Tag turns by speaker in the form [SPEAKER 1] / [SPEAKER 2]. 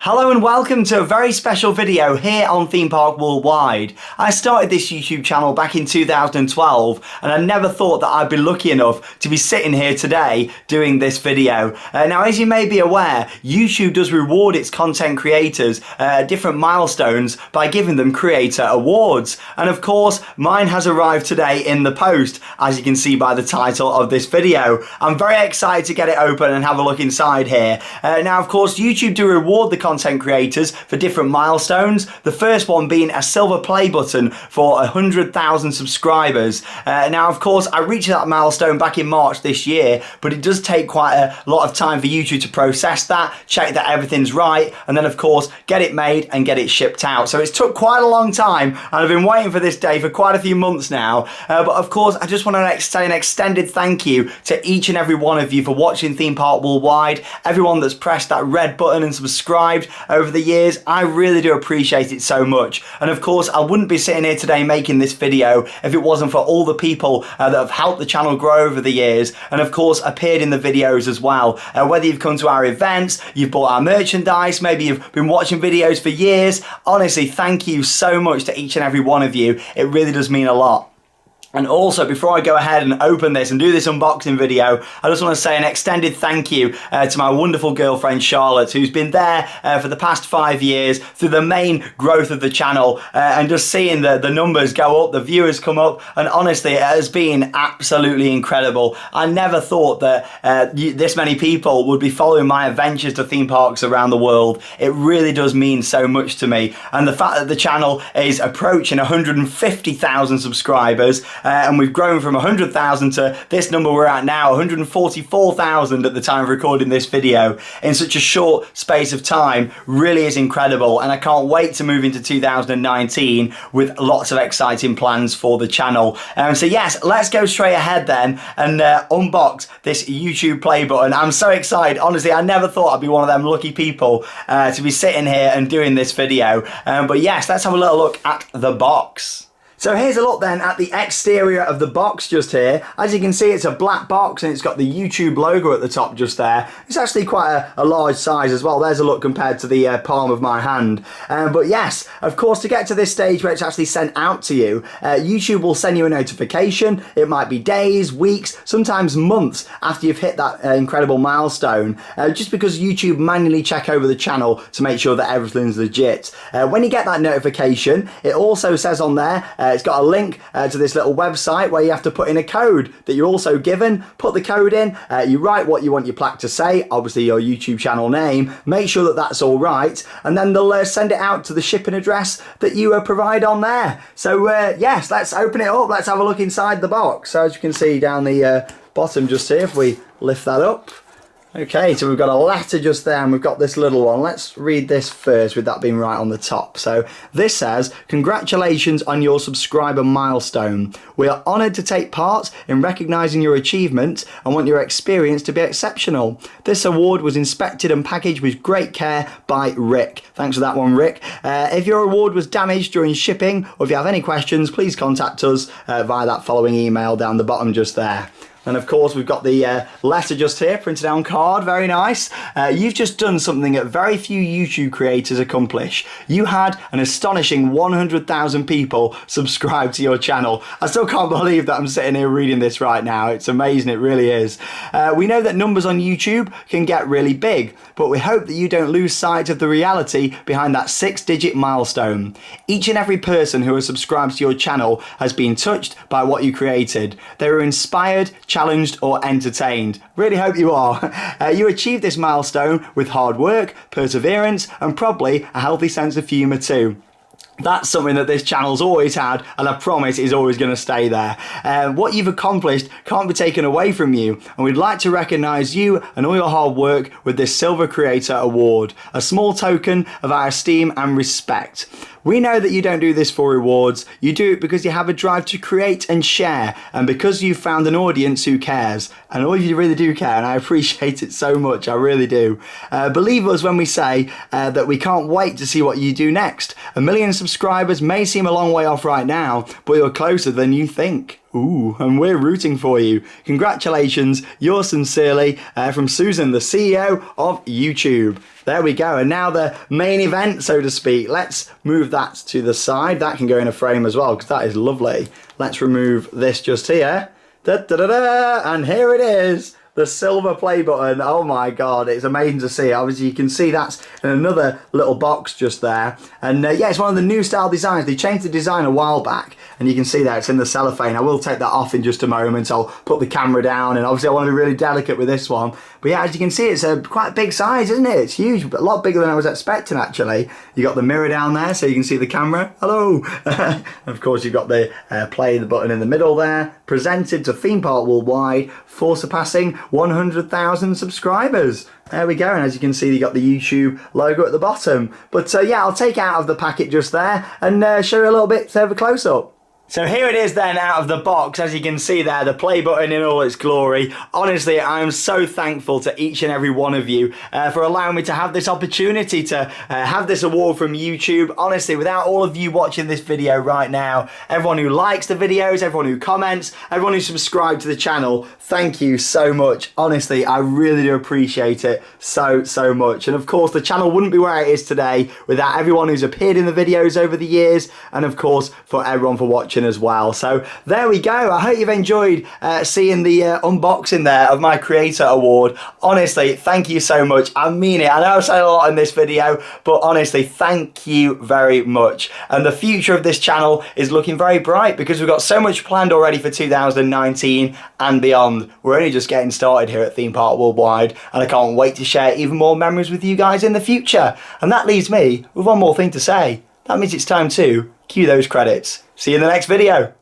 [SPEAKER 1] Hello and welcome to a very special video here on Theme Park Worldwide. I started this YouTube channel back in 2012 and I never thought that I'd be lucky enough to be sitting here today doing this video. Now, as you may be aware, YouTube does reward its content creators different milestones by giving them creator awards. And of course, mine has arrived today in the post, as you can see by the title of this video. I'm very excited to get it open and have a look inside here. Now, of course, YouTube do reward the content creators for different milestones. The first one being a silver play button for 100,000 subscribers. Now, of course, I reached that milestone back in March this year, but it does take quite a lot of time for YouTube to process that, check that everything's right, and then, of course, get it made and get it shipped out. So it's took quite a long time, and I've been waiting for this day for quite a few months now. But of course, I just want to say an extended thank you to each and every one of you for watching Theme Park Worldwide, everyone that's pressed that red button and subscribed over the years. I really do appreciate it so much. And of course, I wouldn't be sitting here today making this video if it wasn't for all the people that have helped the channel grow over the years, and of course appeared in the videos as well. Whether you've come to our events, you've bought our merchandise, maybe you've been watching videos for years, honestly, thank you so much to each and every one of you. It really does mean a lot. And also, before I go ahead and open this and do this unboxing video, I just want to say an extended thank you to my wonderful girlfriend Charlotte, who's been there for the past 5 years through the main growth of the channel, and just seeing the numbers go up, the viewers come up, and honestly, it has been absolutely incredible. I never thought that this many people would be following my adventures to theme parks around the world. It really does mean so much to me. And the fact that the channel is approaching 150,000 subscribers, and we've grown from 100,000 to this number we're at now, 144,000 at the time of recording this video, in such a short space of time, really is incredible. And I can't wait to move into 2019 with lots of exciting plans for the channel. So yes, let's go straight ahead then and unbox this YouTube play button. I'm so excited. Honestly, I never thought I'd be one of them lucky people to be sitting here and doing this video. But yes, let's have a little look at the box. So here's a look then at the exterior of the box just here. As you can see, it's a black box and it's got the YouTube logo at the top just there. It's actually quite a large size as well. There's a look compared to the palm of my hand. But yes, of course, to get to this stage where it's actually sent out to you, YouTube will send you a notification. It might be days, weeks, sometimes months after you've hit that incredible milestone, just because YouTube manually check over the channel to make sure that everything's legit. When you get that notification, it also says on there, it's got a link to this little website where you have to put in a code that you're also given. Put the code in, you write what you want your plaque to say, obviously your YouTube channel name, make sure that that's all right, and then they'll send it out to the shipping address that you provide on there. So yes, let's open it up, let's have a look inside the box. So as you can see down the bottom just here, if we lift that up. Okay, so we've got a letter just there and we've got this little one. Let's read this first with that being right on the top. So this says, "Congratulations on your subscriber milestone. We are honoured to take part in recognising your achievement and want your experience to be exceptional. This award was inspected and packaged with great care by Rick." Thanks for that one, Rick. If your award was damaged during shipping or if you have any questions, please contact us via that following email down the bottom just there. And of course, we've got the letter just here, printed out on card, very nice. You've just done something that very few YouTube creators accomplish. You had an astonishing 100,000 people subscribe to your channel. I still can't believe that I'm sitting here reading this right now. It's amazing, it really is. We know that numbers on YouTube can get really big, but we hope that you don't lose sight of the reality behind that 6-digit milestone. Each and every person who has subscribed to your channel has been touched by what you created. They were inspired, challenged or entertained. Really hope you are. You achieved this milestone with hard work, perseverance and probably a healthy sense of humour too. That's something that this channel's always had, and I promise is always going to stay there. What you've accomplished can't be taken away from you, and we'd like to recognise you and all your hard work with this Silver Creator Award, a small token of our esteem and respect. We know that you don't do this for rewards, you do it because you have a drive to create and share, and because you've found an audience who cares. And all of you really do care, and I appreciate it so much, I really do. Believe us when we say that we can't wait to see what you do next. 1 million subscribers may seem a long way off right now, but you're closer than you think. Ooh, and we're rooting for you. Congratulations, yours sincerely, from Susan, the CEO of YouTube. There we go, and now the main event, so to speak. Let's move that to the side. That can go in a frame as well, because that is lovely. Let's remove this just here. And here it is. The silver play button. Oh my god, it's amazing to see. Obviously you can see that's in another little box just there, and yeah, it's one of the new style designs. They changed the design a while back, and you can see that it's in the cellophane. I will take that off in just a moment. I'll put the camera down, and obviously I want to be really delicate with this one, but yeah, as you can see, it's a quite big size, isn't it? It's huge, but a lot bigger than I was expecting actually. You got the mirror down there so you can see the camera. Hello. Of course you've got the play the button in the middle there. Presented to Theme Park Worldwide for surpassing 100,000 subscribers. There we go, and as you can see, you got the YouTube logo at the bottom. But yeah, I'll take it out of the packet just there and show you a little bit of a close-up. So here it is then out of the box, as you can see there, the play button in all its glory. Honestly, I am so thankful to each and every one of you for allowing me to have this opportunity to have this award from YouTube. Honestly, without all of you watching this video right now, everyone who likes the videos, everyone who comments, everyone who subscribed to the channel, thank you so much. Honestly, I really do appreciate it so much. And of course, the channel wouldn't be where it is today without everyone who's appeared in the videos over the years, and of course, for everyone for watching as well. So there we go. I hope you've enjoyed seeing the unboxing there of my creator award. Honestly, thank you so much. I mean it. I know I've said a lot in this video, but honestly, thank you very much. And the future of this channel is looking very bright because we've got so much planned already for 2019 and beyond. We're only just getting started here at Theme Park Worldwide, and I can't wait to share even more memories with you guys in the future. And that leaves me with one more thing to say. That means it's time to cue those credits. See you in the next video.